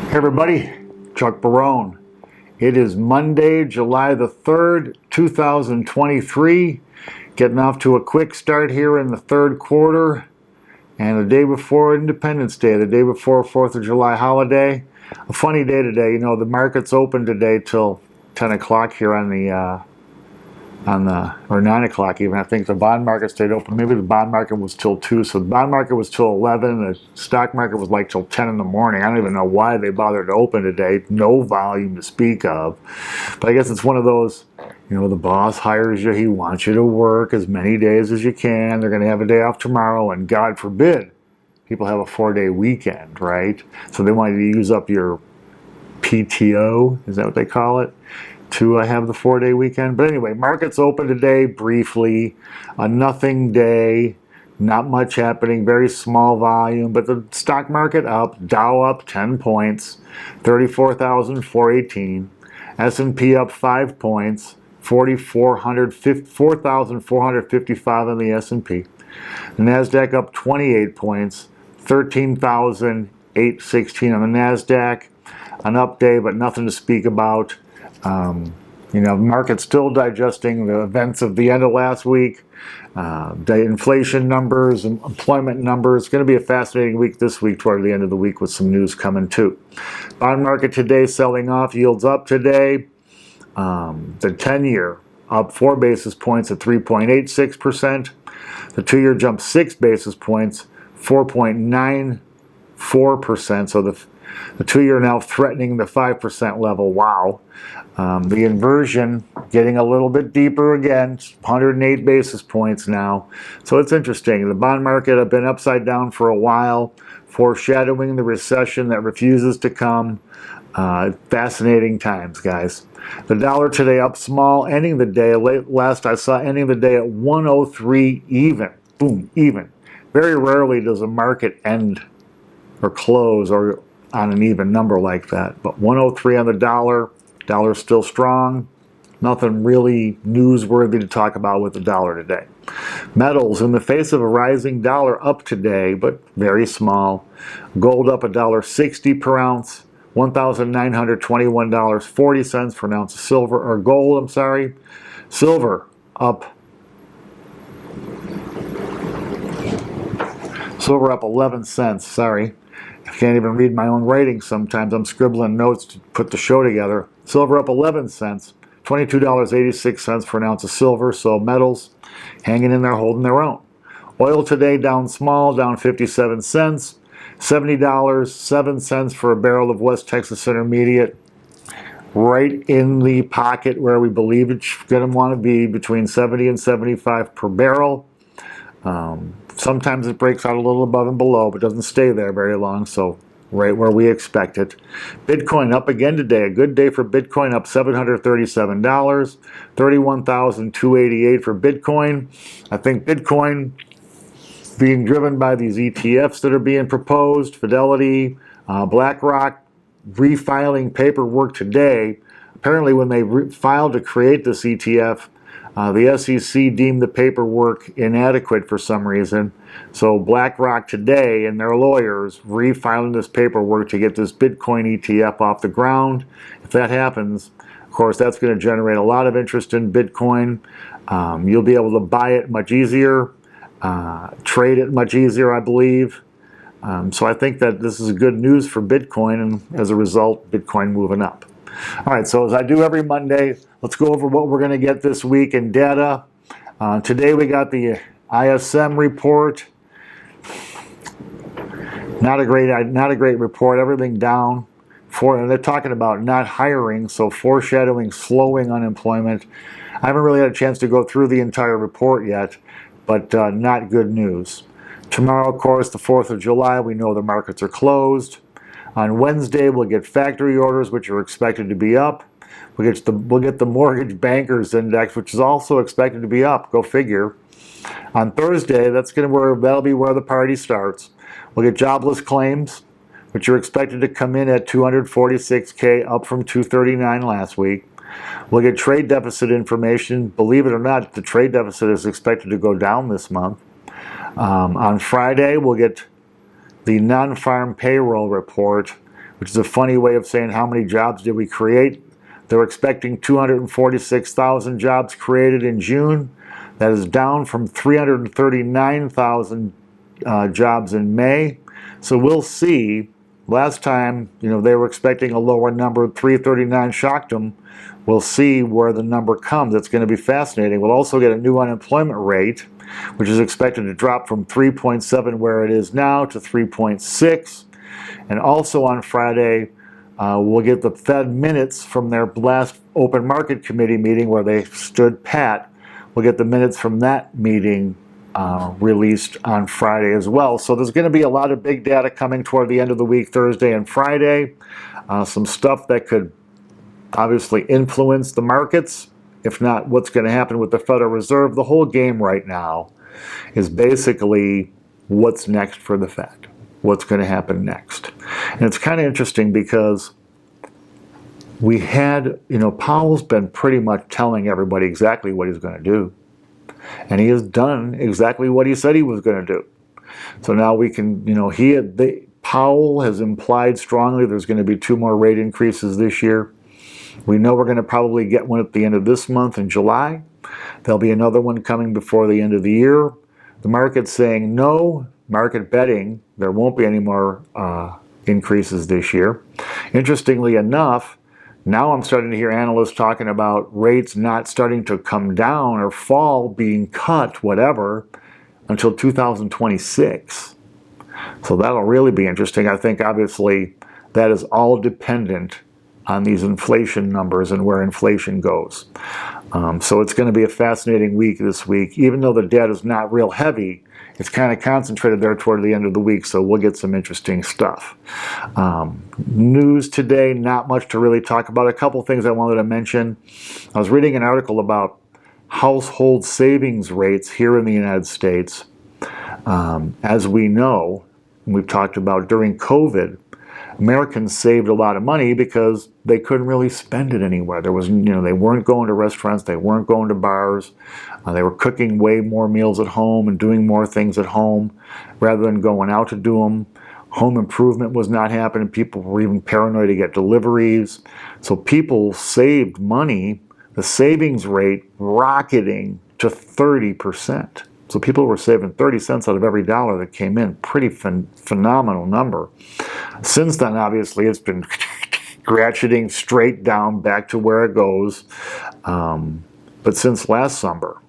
Hey everybody, Chuck Barone. It is Monday, July the 3rd, 2023. Getting off to a quick start here in the third quarter. And the day before Independence Day, the day before 4th of July holiday. A funny day today. You know, the market's open today till 10 o'clock here or 9 o'clock even. I think the bond market stayed open. Maybe the bond market was till 2. So the bond market was till 11. The stock market was like till 10 in the morning. I don't even know why they bothered to open today. No volume to speak of. But I guess it's one of those, you know, the boss hires you. He wants you to work as many days as you can. They're going to have a day off tomorrow. And God forbid, people have a 4-day weekend, right? So they want you to use up your PTO. Is that what they call it? To have the 4-day weekend. But anyway, markets open today briefly. A nothing day. Not much happening. Very small volume. But the stock market up. Dow up 10 points. 34,418. S&P up 5 points. 4,455 on the S&P. The NASDAQ up 28 points. 13,816 on the NASDAQ. An up day, but nothing to speak about. You know, market's still digesting the events of the end of last week. The inflation numbers, employment numbers. It's going to be a fascinating week this week toward the end of the week with some news coming too. Bond market today selling off, yields up today. The 10-year up 4 basis points at 3.86%. The 2-year jumped 6 basis points, 4.94%. So the 2-year now threatening the 5% level. Wow. The inversion getting a little bit deeper again, 108 basis points now. So it's interesting. The bond market have been upside down for a while, foreshadowing the recession that refuses to come. Fascinating times, guys. The dollar today up small, ending the day, last I saw, ending the day at 103 even. Boom, even. Very rarely does a market end or close or on an even number like that. But 103 on the dollar. Dollar's still strong. Nothing really newsworthy to talk about with the dollar today. Metals, in the face of a rising dollar, up today, but very small. Gold up $1.60 per ounce. $1,921.40 for an ounce of silver, or gold, I'm sorry. Silver up 11 cents, sorry. I can't even read my own writing sometimes. I'm scribbling notes to put the show together. Silver up 11 cents, $22.86 for an ounce of silver. So metals hanging in there, holding their own. Oil today down small, down 57 cents. $70.07 for a barrel of West Texas Intermediate. Right in the pocket where we believe it's going to want to be, between 70 and 75 per barrel. Sometimes it breaks out a little above and below, but doesn't stay there very long, so right where we expect it. Bitcoin up again today. A good day for Bitcoin, up $737. 31,288 for Bitcoin. I think Bitcoin being driven by these ETFs that are being proposed, Fidelity, BlackRock, refiling paperwork today. Apparently when they filed to create this ETF, the SEC deemed the paperwork inadequate for some reason. So BlackRock today and their lawyers refiling this paperwork to get this Bitcoin ETF off the ground. If that happens, of course, that's going to generate a lot of interest in Bitcoin. You'll be able to buy it much easier, trade it much easier, I believe. So I think that this is good news for Bitcoin, and as a result, Bitcoin moving up. All right, so as I do every Monday, let's go over what we're going to get this week in data. Today we got the ISM report. Not a great report. Everything down. And they're talking about not hiring, so foreshadowing slowing unemployment. I haven't really had a chance to go through the entire report yet, but not good news. Tomorrow, of course, the 4th of July, we know the markets are closed. On Wednesday, we'll get factory orders, which are expected to be up. We'll get the mortgage bankers index, which is also expected to be up. Go figure. On Thursday, that'll be where the party starts. We'll get jobless claims, which are expected to come in at 246K, up from 239 last week. We'll get trade deficit information. Believe it or not, the trade deficit is expected to go down this month. On Friday, we'll get the non-farm payroll report, which is a funny way of saying how many jobs did we create. They're expecting 246,000 jobs created in June. That is down from 339,000 jobs in May. So we'll see. Last time, they were expecting a lower number. 339 shocked them. We'll see where the number comes. It's going to be fascinating. We'll also get a new unemployment rate, which is expected to drop from 3.7 where it is now to 3.6. And also on Friday, we'll get the Fed minutes from their last open market committee meeting where they stood pat. We'll get the minutes from that meeting released on Friday as well. So there's going to be a lot of big data coming toward the end of the week, Thursday and Friday. Some stuff that could obviously influence the markets. If not, what's going to happen with the Federal Reserve? The whole game right now is basically what's next for the Fed. What's going to happen next? And it's kind of interesting because we had, Powell's been pretty much telling everybody exactly what he's going to do. And he has done exactly what he said he was going to do. So now we can, Powell has implied strongly there's going to be 2 more rate increases this year. We know we're going to probably get one at the end of this month in July. There'll be another one coming before the end of the year. The market's saying no, market betting, there won't be any more increases this year. Interestingly enough, now I'm starting to hear analysts talking about rates not starting to come down or fall, being cut, whatever, until 2026. So that'll really be interesting. I think obviously that is all dependent on these inflation numbers and where inflation goes. So it's going to be a fascinating week this week. Even though the debt is not real heavy, it's kind of concentrated there toward the end of the week, so we'll get some interesting stuff. News today, not much to really talk about. A couple things I wanted to mention. I was reading an article about household savings rates here in the United States. As we know, and we've talked about during COVID, Americans saved a lot of money because they couldn't really spend it anywhere. There was, they weren't going to restaurants, they weren't going to bars, they were cooking way more meals at home and doing more things at home rather than going out to do them. Home improvement was not happening. People were even paranoid to get deliveries. So people saved money. The savings rate rocketing to 30%. So people were saving 30 cents out of every dollar that came in. Pretty phenomenal number. Since then, obviously, it's been ratcheting straight down back to where it goes. But since last summer,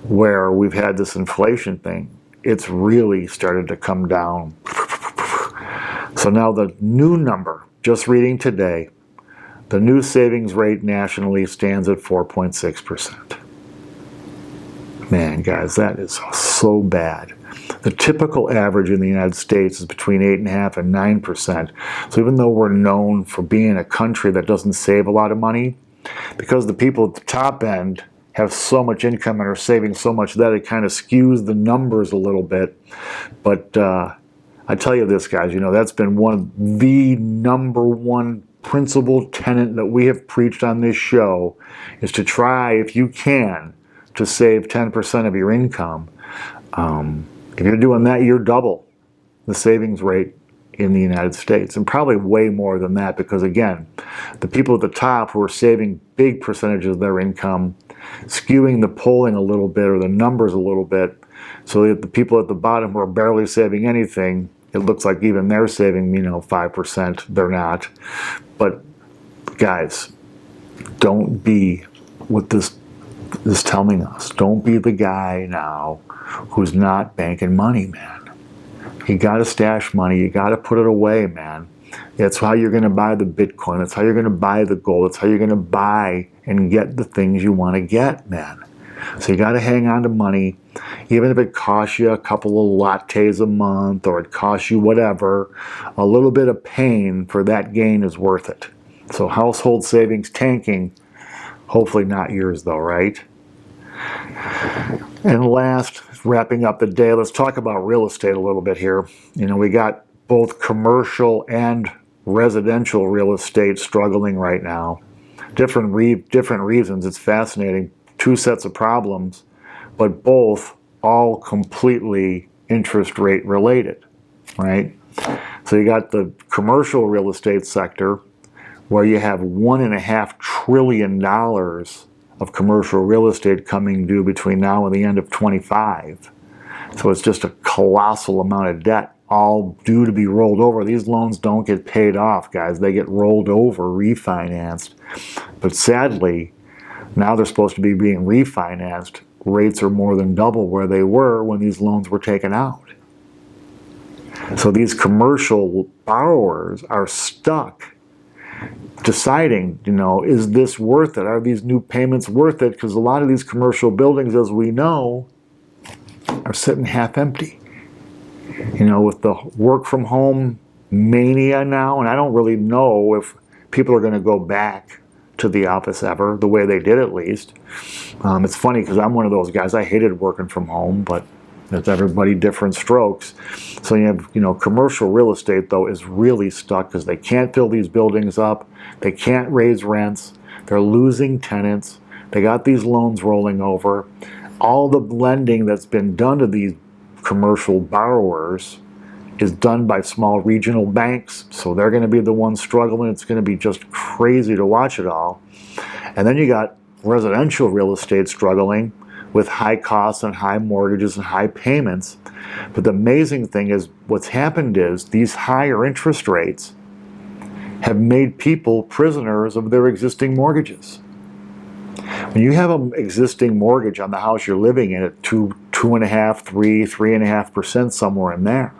where we've had this inflation thing, it's really started to come down. So now the new number, just reading today, the new savings rate nationally stands at 4.6%. Man, guys, that is so bad. The typical average in the United States is between 8.5% and 9%. So even though we're known for being a country that doesn't save a lot of money, because the people at the top end have so much income and are saving so much that it kind of skews the numbers a little bit. But I tell you this, guys, that's been one of the number one principal tenet that we have preached on this show is to try, if you can, to save 10% of your income. If you're doing that, you're double the savings rate in the United States, and probably way more than that because, again, the people at the top who are saving big percentages of their income, skewing the polling a little bit or the numbers a little bit, so that the people at the bottom who are barely saving anything, it looks like even they're saving, 5%. They're not. But, guys, don't be what this is telling us. Don't be the guy now who's not banking money, man. You got to stash money. You got to put it away, man. That's how you're going to buy the Bitcoin. That's how you're going to buy the gold. That's how you're going to buy and get the things you want to get, man. So you got to hang on to money, even if it costs you a couple of lattes a month or it costs you whatever. A little bit of pain for that gain is worth it. So household savings tanking. Hopefully not yours, though, right? And last, wrapping up the day, let's talk about real estate a little bit here. We got both commercial and residential real estate struggling right now. Different reasons. It's fascinating. 2 sets of problems, but both all completely interest rate related, right? So you got the commercial real estate sector where you have $1.5 trillion of commercial real estate coming due between now and the end of 25. So it's just a colossal amount of debt, all due to be rolled over. These loans don't get paid off, guys. They get rolled over, refinanced. But sadly, now they're supposed to be being refinanced. Rates are more than double where they were when these loans were taken out. So these commercial borrowers are stuck deciding, is this worth it? Are these new payments worth it? Because a lot of these commercial buildings, as we know, are sitting half empty. With the work from home mania now, and I don't really know if people are going to go back to the office ever, the way they did at least. It's funny because I'm one of those guys. I hated working from home, but it's everybody different strokes. So you have, commercial real estate though is really stuck because they can't fill these buildings up. They can't raise rents. They're losing tenants. They got these loans rolling over. All the lending that's been done to these commercial borrowers is done by small regional banks. So they're going to be the ones struggling. It's going to be just crazy to watch it all. And then you got residential real estate struggling with high costs and high mortgages and high payments. But the amazing thing is what's happened is these higher interest rates have made people prisoners of their existing mortgages. When you have an existing mortgage on the house you're living in at 2.5%, 3.5%, somewhere in there,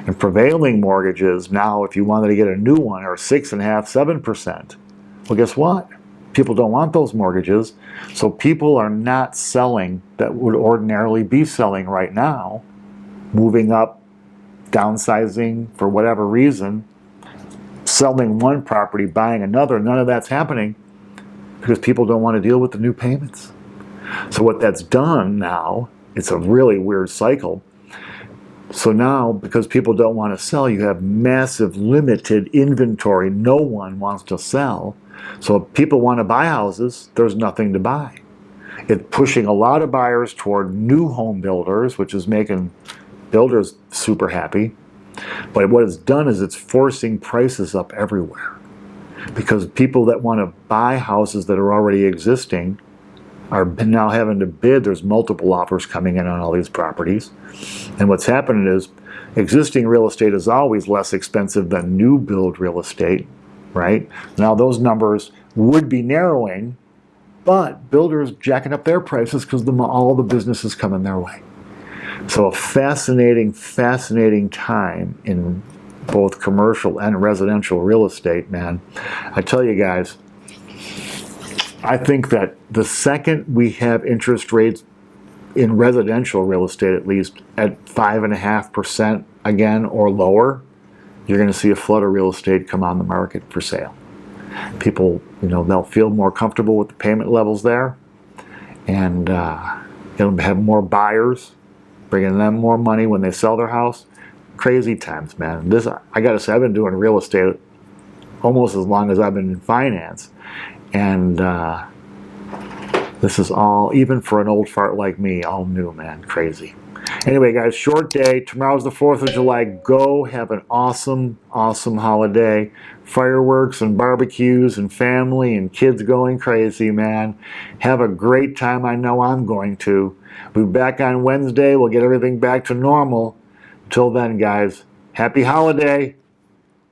and prevailing mortgages now, if you wanted to get a new one, are 6.5%, 7%. Well, guess what? People don't want those mortgages, so people are not selling that would ordinarily be selling right now, moving up, downsizing for whatever reason, selling one property, buying another. None of that's happening because people don't want to deal with the new payments. So what that's done now, it's a really weird cycle. So now, because people don't want to sell, you have massive limited inventory. No one wants to sell. So if people want to buy houses, there's nothing to buy. It's pushing a lot of buyers toward new home builders, which is making builders super happy. But what it's done is it's forcing prices up everywhere. Because people that want to buy houses that are already existing are now having to bid. There's multiple offers coming in on all these properties. And what's happening is existing real estate is always less expensive than new build real estate, right? Now those numbers would be narrowing, but builders jacking up their prices because all the business is coming their way. So a fascinating, fascinating time in both commercial and residential real estate, man. I tell you guys, I think that the second we have interest rates in residential real estate, at least at 5.5% again or lower, you're going to see a flood of real estate come on the market for sale. People, they'll feel more comfortable with the payment levels there, and it'll have more buyers, bringing them more money when they sell their house. Crazy times, man. I got to say, I've been doing real estate almost as long as I've been in finance, and this is all, even for an old fart like me, all new, man. Crazy. Anyway, guys, short day. Tomorrow's the 4th of July. Go have an awesome, awesome holiday. Fireworks and barbecues and family and kids going crazy, man. Have a great time. I know I'm going to. We'll be back on Wednesday. We'll get everything back to normal. Till then, guys, happy holiday.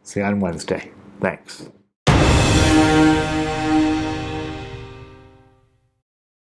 See you on Wednesday. Thanks.